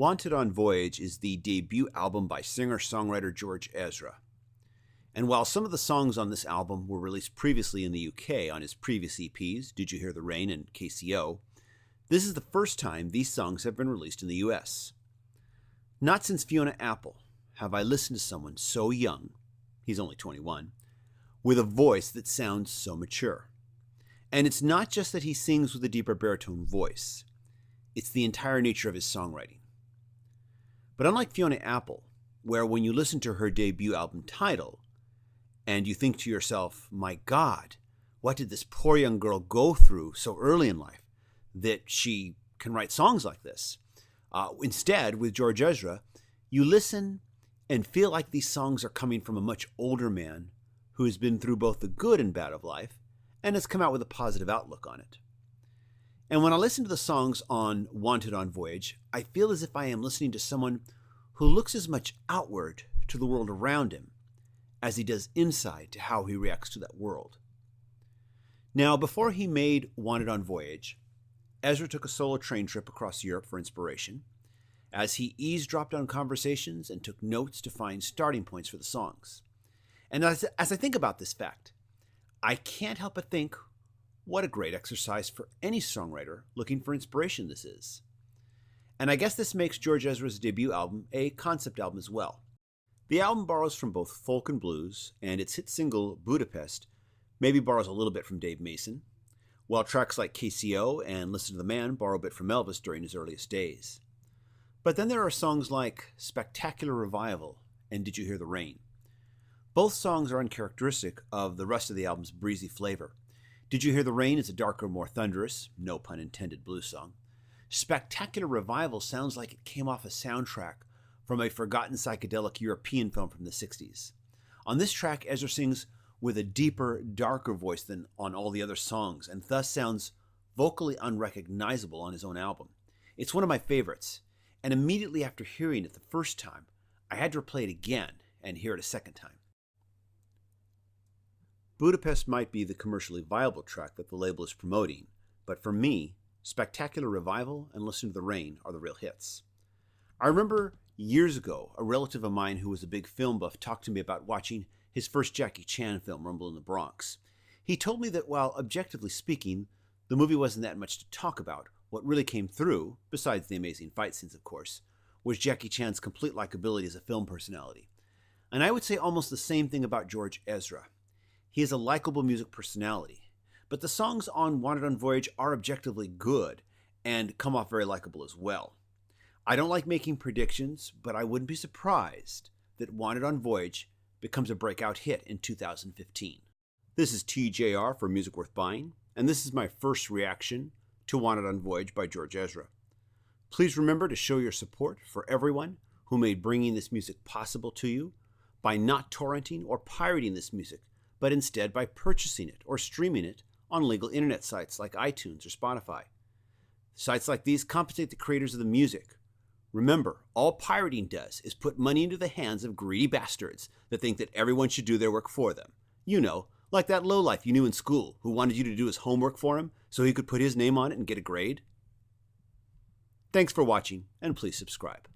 Wanted on Voyage is the debut album by Singer Songwriter George Ezra. And while some of the songs on this album were released previously in the UK on his previous EPs, Did You Hear the Rain and KCO, this is the first time these songs have been released in the US. Not since Fiona Apple have I listened to someone so young, he's only 21, with a voice that sounds so mature. And it's not just that he sings with a deeper baritone voice, it's the entire nature of his songwriting. But unlike Fiona Apple, where when you listen to her debut album title, and you think to yourself, my God, what did this poor young girl go through so early in life that she can write songs like this? Instead, with George Ezra, you listen and feel like these songs are coming from a much older man who has been through both the good and bad of life and has come out with a positive outlook on it. And when I listen to the songs on Wanted on Voyage, I feel as if I am listening to someone who looks as much outward to the world around him as he does inside to how he reacts to that world. Now, before he made Wanted on Voyage, Ezra took a solo train trip across Europe for inspiration, as he eavesdropped on conversations and took notes to find starting points for the songs. And as I think about this fact, I can't help but think, what a great exercise for any songwriter looking for inspiration this is. And I guess this makes George Ezra's debut album a concept album as well. The album borrows from both folk and blues, and its hit single, Budapest, maybe borrows a little bit from Dave Mason, while tracks like KCO and Listen to the Man borrow a bit from Elvis during his earliest days. But then there are songs like Spectacular Revival and Did You Hear the Rain? Both songs are uncharacteristic of the rest of the album's breezy flavor. Did You Hear the Rain is a darker, more thunderous, no pun intended, blues song. Spectacular Revival sounds like it came off a soundtrack from a forgotten psychedelic European film from the 60s. On this track, Ezra sings with a deeper, darker voice than on all the other songs, and thus sounds vocally unrecognizable on his own album. It's one of my favorites, and immediately after hearing it the first time, I had to replay it again and hear it a second time. Budapest might be the commercially viable track that the label is promoting, but for me, Spectacular Revival and Listen to the Rain are the real hits. I remember years ago, a relative of mine who was a big film buff talked to me about watching his first Jackie Chan film, Rumble in the Bronx. He told me that while objectively speaking, the movie wasn't that much to talk about, what really came through, besides the amazing fight scenes of course, was Jackie Chan's complete likability as a film personality. And I would say almost the same thing about George Ezra. He has a likable music personality, but the songs on Wanted on Voyage are objectively good and come off very likable as well. I don't like making predictions, but I wouldn't be surprised that Wanted on Voyage becomes a breakout hit in 2015. This is TJR for Music Worth Buying, and this is my first reaction to Wanted on Voyage by George Ezra. Please remember to show your support for everyone who made bringing this music possible to you by not torrenting or pirating this music, but instead by purchasing it or streaming it on legal internet sites like iTunes or Spotify. Sites like these compensate the creators of the music. Remember, all pirating does is put money into the hands of greedy bastards that think that everyone should do their work for them. You know, like that lowlife you knew in school who wanted you to do his homework for him so he could put his name on it and get a grade. Thanks for watching, and please subscribe.